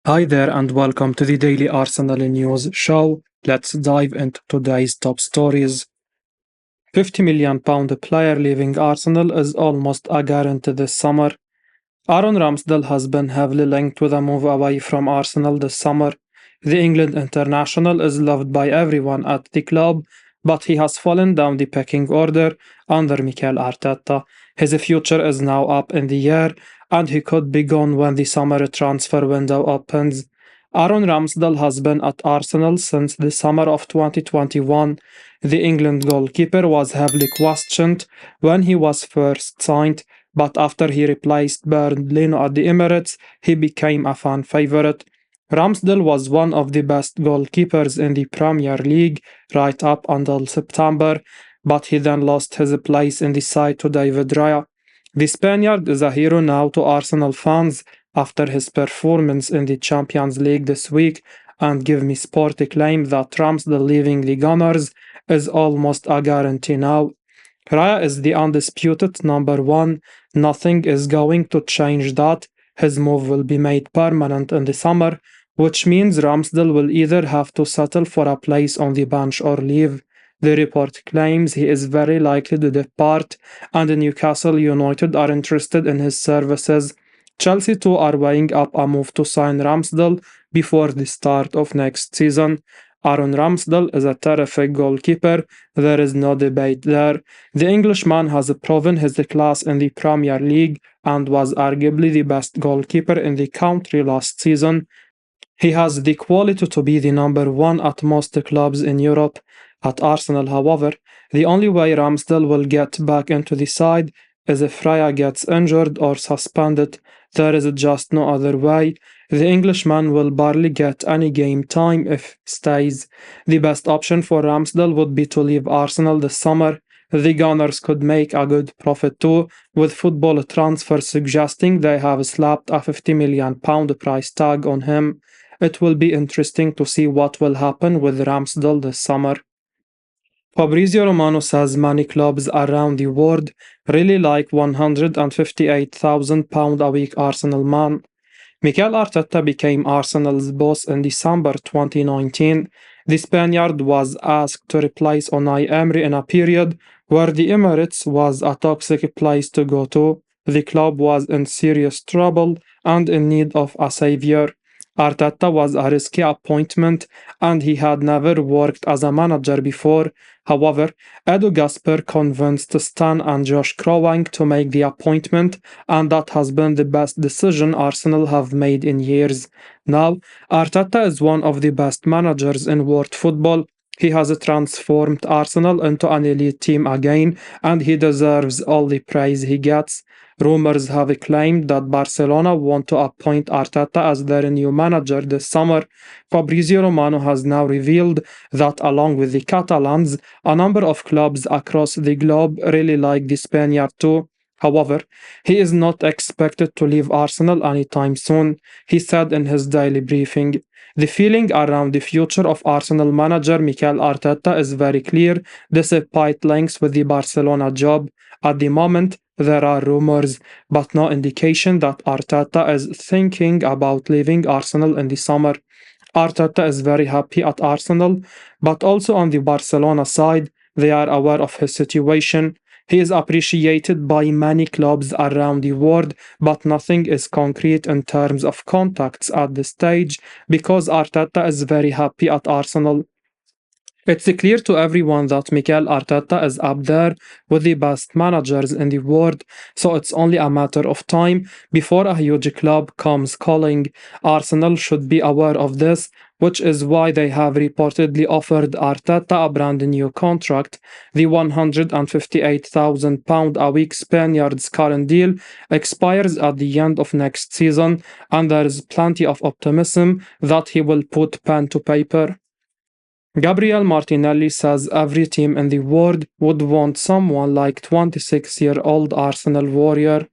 Hi there and welcome to the Daily Arsenal News Show. Let's dive into today's top stories. £50 million player leaving Arsenal is almost a guarantee this summer. Aaron Ramsdale has been heavily linked with a move away from Arsenal this summer. The England international is loved by everyone at the club, but he has fallen down the pecking order under Mikel Arteta. His future is now up in the air, and he could be gone when the summer transfer window opens. Aaron Ramsdale has been at Arsenal since the summer of 2021. The England goalkeeper was heavily questioned when he was first signed, but after he replaced Bernd Leno at the Emirates, he became a fan favourite. Ramsdale was one of the best goalkeepers in the Premier League right up until September, but he then lost his place in the side to David Raya. The Spaniard is a hero now to Arsenal fans after his performance in the Champions League this week, and Give Me Sport claim that Ramsdale leaving the Gunners is almost a guarantee now. Raya is the undisputed number one. Nothing is going to change that. His move will be made permanent in the summer, which means Ramsdale will either have to settle for a place on the bench or leave. The report claims he is very likely to depart, and Newcastle United are interested in his services. Chelsea too are weighing up a move to sign Ramsdale before the start of next season. Aaron Ramsdale is a terrific goalkeeper, there is no debate there. The Englishman has proven his class in the Premier League and was arguably the best goalkeeper in the country last season. He has the quality to be the number one at most clubs in Europe. At Arsenal, however, the only way Ramsdale will get back into the side is if Raya gets injured or suspended. There is just no other way. The Englishman will barely get any game time if he stays. The best option for Ramsdale would be to leave Arsenal this summer. The Gunners could make a good profit too, with Football Transfer suggesting they have slapped a £50 million price tag on him. It will be interesting to see what will happen with Ramsdale this summer. Fabrizio Romano says many clubs around the world really like £158,000 a week Arsenal man. Mikel Arteta became Arsenal's boss in December 2019. The Spaniard was asked to replace Unai Emery in a period where the Emirates was a toxic place to go to. The club was in serious trouble and in need of a saviour. Arteta was a risky appointment and he had never worked as a manager before. However, Edu Gasper convinced Stan and Josh Kroenke to make the appointment, and that has been the best decision Arsenal have made in years. Now, Arteta is one of the best managers in world football. He has transformed Arsenal into an elite team again, and he deserves all the praise he gets. Rumors have claimed that Barcelona want to appoint Arteta as their new manager this summer. Fabrizio Romano has now revealed that, along with the Catalans, a number of clubs across the globe really like the Spaniard too. However, he is not expected to leave Arsenal anytime soon, he said in his daily briefing. The feeling around the future of Arsenal manager Mikel Arteta is very clear, despite links with the Barcelona job. At the moment, there are rumors, but no indication that Arteta is thinking about leaving Arsenal in the summer. Arteta is very happy at Arsenal, but also on the Barcelona side, they are aware of his situation. He is appreciated by many clubs around the world, but nothing is concrete in terms of contacts at this stage because Arteta is very happy at Arsenal. It's clear to everyone that Mikel Arteta is up there with the best managers in the world, so it's only a matter of time before a huge club comes calling. Arsenal should be aware of this, which is why they have reportedly offered Arteta a brand new contract. The £158,000 a week Spaniard's current deal expires at the end of next season, and there is plenty of optimism that he will put pen to paper. Gabriel Martinelli says every team in the world would want someone like 26-year-old Arsenal warrior.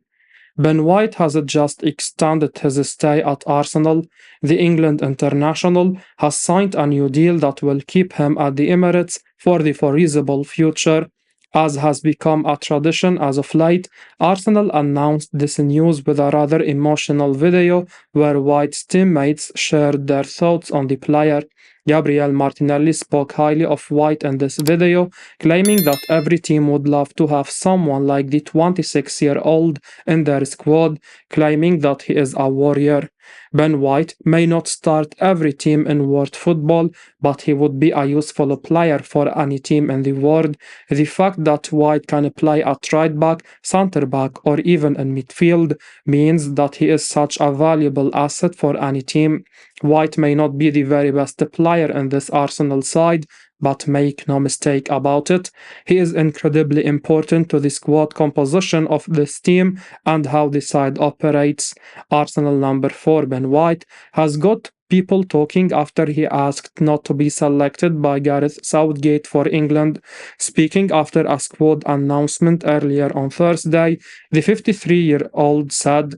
Ben White has just extended his stay at Arsenal. The England international has signed a new deal that will keep him at the Emirates for the foreseeable future. As has become a tradition as of late, Arsenal announced this news with a rather emotional video where White's teammates shared their thoughts on the player. Gabriel Martinelli spoke highly of White in this video, claiming that every team would love to have someone like the 26-year-old in their squad, claiming that he is a warrior. Ben White may not start every team in world football, but he would be a useful player for any team in the world. The fact that White can play at right back, centre back, or even in midfield means that he is such a valuable asset for any team. White may not be the very best player in this Arsenal side, but make no mistake about it, he is incredibly important to the squad composition of this team and how the side operates. Arsenal number 4 Ben White has got people talking after he asked not to be selected by Gareth Southgate for England. Speaking after a squad announcement earlier on Thursday, the 53-year-old said,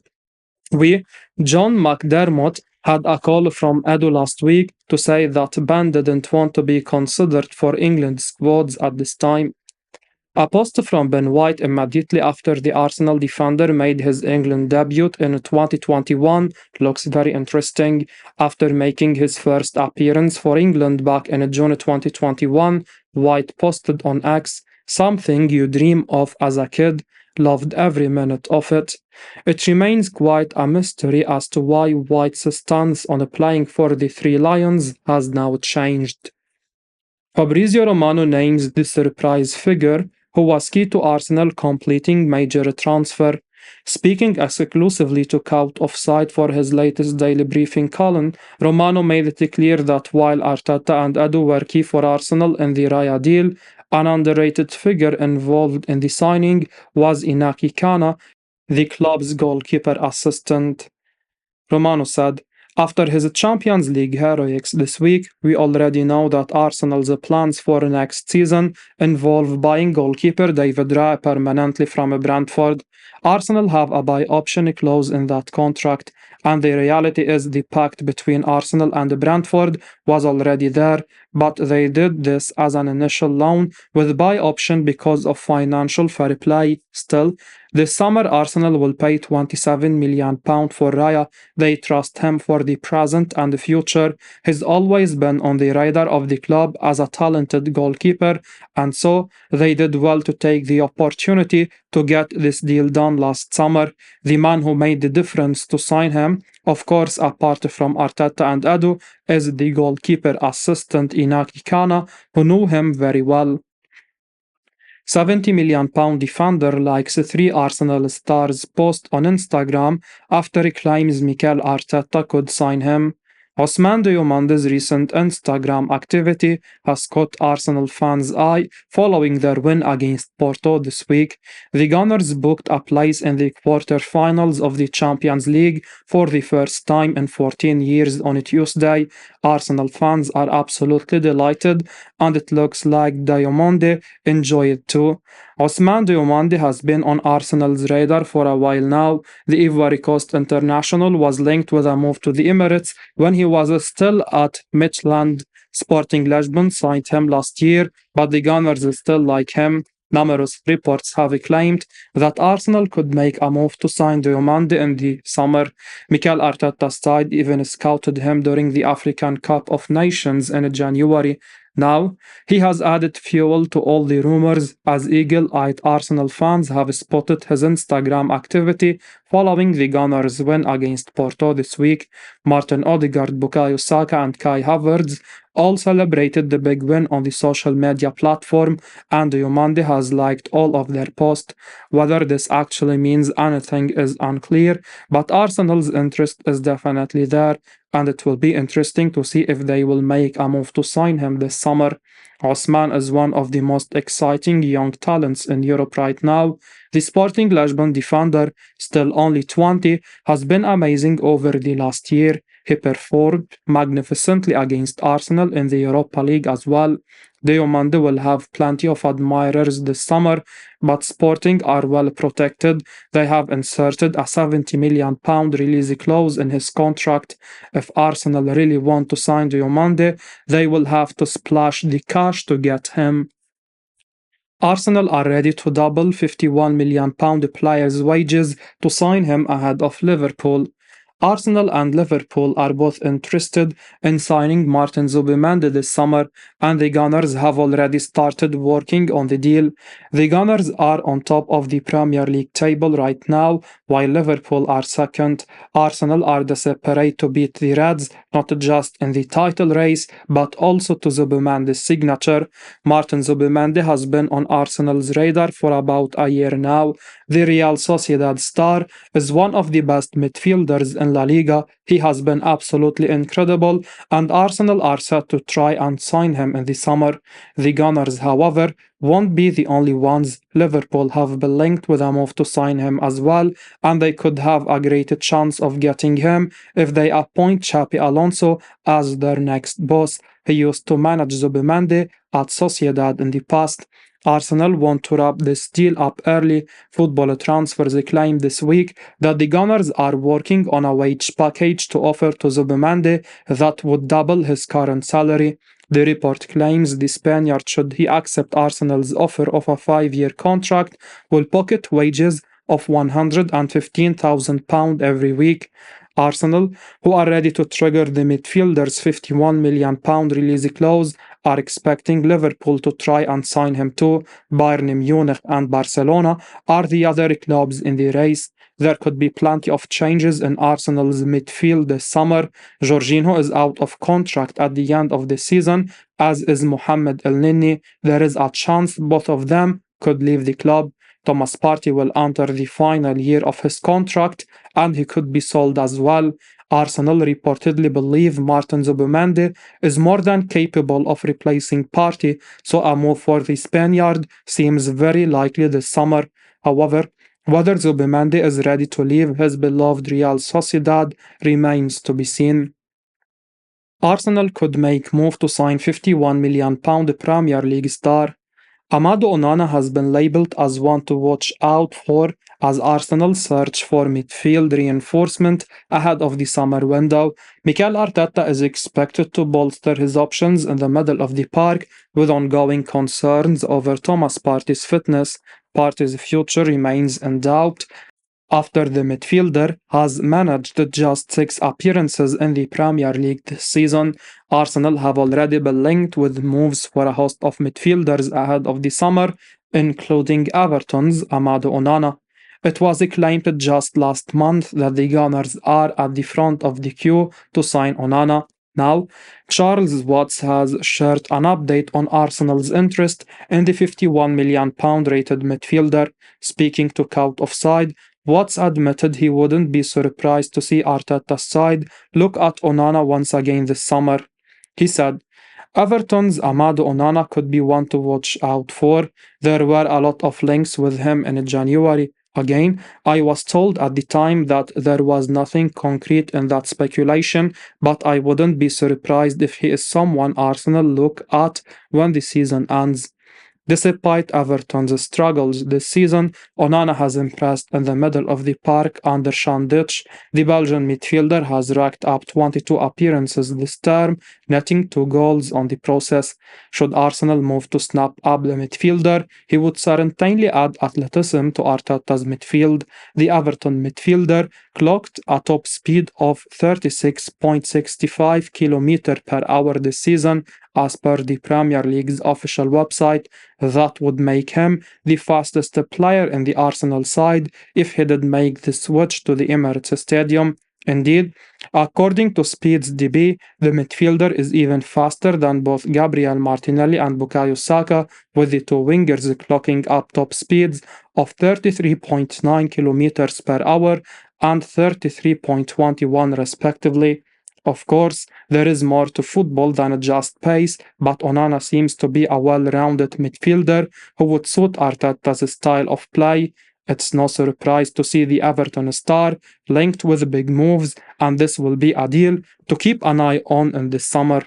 "We, John McDermott, had a call from Edu last week to say that Ben didn't want to be considered for England squads at this time." A post from Ben White immediately after the Arsenal defender made his England debut in 2021 looks very interesting. After making his first appearance for England back in June 2021, White posted on X, "Something you dream of as a kid. Loved every minute of it." It remains quite a mystery as to why White's stance on playing for the Three Lions has now changed. Fabrizio Romano names the surprise figure who was key to Arsenal completing major transfer. Speaking exclusively to Count Offside for his latest daily briefing column, Romano made it clear that while Arteta and Edu were key for Arsenal in the Raya deal, an underrated figure involved in the signing was Inaki Kana, the club's goalkeeper assistant. Romano said, "After his Champions League heroics this week, we already know that Arsenal's plans for next season involve buying goalkeeper David Raya permanently from Brentford. Arsenal have a buy option clause in that contract, and the reality is the pact between Arsenal and Brentford was already there, but they did this as an initial loan with buy option because of financial fair play. Still, this summer Arsenal will pay £27 million for Raya. They trust him for the present and the future. He's always been on the radar of the club as a talented goalkeeper, and so they did well to take the opportunity to get this deal done last summer. The man who made the difference to sign him, of course, apart from Arteta and Edu, is the goalkeeper assistant Inaki Kana, who knew him very well. £70 million defender likes three Arsenal stars post on Instagram after he claims Mikel Arteta could sign him. Ousmane Diomande's recent Instagram activity has caught Arsenal fans' eye following their win against Porto this week. The Gunners booked a place in the quarter-finals of the Champions League for the first time in 14 years on Tuesday. Arsenal fans are absolutely delighted, and it looks like Diomande enjoyed it too. Ousmane Diomande has been on Arsenal's radar for a while now. The Ivory Coast international was linked with a move to the Emirates when he was still at Midtjylland. Sporting Lisbon signed him last year, but the Gunners still like him. Numerous reports have claimed that Arsenal could make a move to sign Diomande in the summer. Mikel Arteta's side even scouted him during the African Cup of Nations in January. Now, he has added fuel to all the rumors as eagle-eyed Arsenal fans have spotted his Instagram activity following the Gunners' win against Porto this week. Martin Odegaard, Bukayo Saka and Kai Havertz all celebrated the big win on the social media platform, and Diomande has liked all of their posts. Whether this actually means anything is unclear, but Arsenal's interest is definitely there, and it will be interesting to see if they will make a move to sign him this summer. Ousmane is one of the most exciting young talents in Europe right now. The Sporting Lisbon defender, still only 20, has been amazing over the last year. He performed magnificently against Arsenal in the Europa League as well. Diomande will have plenty of admirers this summer, but Sporting are well protected. They have inserted a £70 million release clause in his contract. If Arsenal really want to sign Diomande, they will have to splash the cash to get him. Arsenal are ready to double £51 million player's wages to sign him ahead of Liverpool. Arsenal and Liverpool are both interested in signing Martin Zubimendi this summer, and the Gunners have already started working on the deal. The Gunners are on top of the Premier League table right now, while Liverpool are second. Arsenal are desperate to beat the Reds, not just in the title race, but also to Zubimendi's signature. Martin Zubimendi has been on Arsenal's radar for about a year now. The Real Sociedad star is one of the best midfielders in La Liga. He has been absolutely incredible, and Arsenal are set to try and sign him in the summer. The Gunners, however, won't be the only ones. Liverpool have been linked with a move to sign him as well, and they could have a great chance of getting him if they appoint Xabi Alonso as their next boss. He used to manage Zubimendi at Sociedad in the past. Arsenal want to wrap this deal up early. Football Transfers claimed this week that the Gunners are working on a wage package to offer to Zubimendi that would double his current salary. The report claims the Spaniard, should he accept Arsenal's offer of a 5-year contract, will pocket wages of £115,000 every week. Arsenal, who are ready to trigger the midfielder's £51 million release clause, are expecting Liverpool to try and sign him too. Bayern Munich and Barcelona are the other clubs in the race. There could be plenty of changes in Arsenal's midfield this summer. Jorginho is out of contract at the end of the season, as is Mohamed El-Neni. There is a chance both of them could leave the club. Thomas Partey will enter the final year of his contract, and he could be sold as well. Arsenal reportedly believe Martin Zubimendi is more than capable of replacing Partey, so a move for the Spaniard seems very likely this summer. However, whether Zubimendi is ready to leave his beloved Real Sociedad remains to be seen. Arsenal could make move to sign £51 million Premier League star. Amado Onana has been labelled as one to watch out for as Arsenal search for midfield reinforcement ahead of the summer window. Mikel Arteta is expected to bolster his options in the middle of the park with ongoing concerns over Thomas Partey's fitness. Partey's future remains in doubt after the midfielder has managed just 6 appearances in the Premier League this season. Arsenal have already been linked with moves for a host of midfielders ahead of the summer, including Everton's Amado Onana. It was claimed just last month that the Gunners are at the front of the queue to sign Onana. Now, Charles Watts has shared an update on Arsenal's interest in the £51 million rated midfielder. Speaking to Count Offside, Watts admitted he wouldn't be surprised to see Arteta's side look at Onana once again this summer. He said, Everton's Amado Onana could be one to watch out for. There were a lot of links with him in January. Again, I was told at the time that there was nothing concrete in that speculation, but I wouldn't be surprised if he is someone Arsenal look at when the season ends. Despite Everton's struggles this season, Onana has impressed in the middle of the park under Sean Dyche. The Belgian midfielder has racked up 22 appearances this term, netting 2 goals on the process. Should Arsenal move to snap up the midfielder, he would certainly add athleticism to Arteta's midfield. The Everton midfielder clocked a top speed of 36.65 km per hour this season, as per the Premier League's official website. That would make him the fastest player in the Arsenal side if he did make the switch to the Emirates Stadium. Indeed, according to SpeedsDB, the midfielder is even faster than both Gabriel Martinelli and Bukayo Saka, with the two wingers clocking up top speeds of 33.9 km per hour and 33.21 respectively. Of course, there is more to football than just pace, but Onana seems to be a well-rounded midfielder who would suit Arteta's style of play. It's no surprise to see the Everton star linked with big moves, and this will be a deal to keep an eye on in this summer.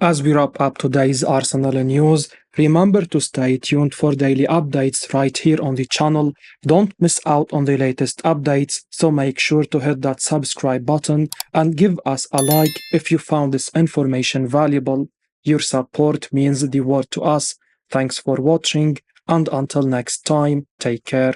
As we wrap up today's Arsenal news, remember to stay tuned for daily updates right here on the channel. Don't miss out on the latest updates, so make sure to hit that subscribe button and give us a like if you found this information valuable. Your support means the world to us. Thanks for watching And until next time, take care.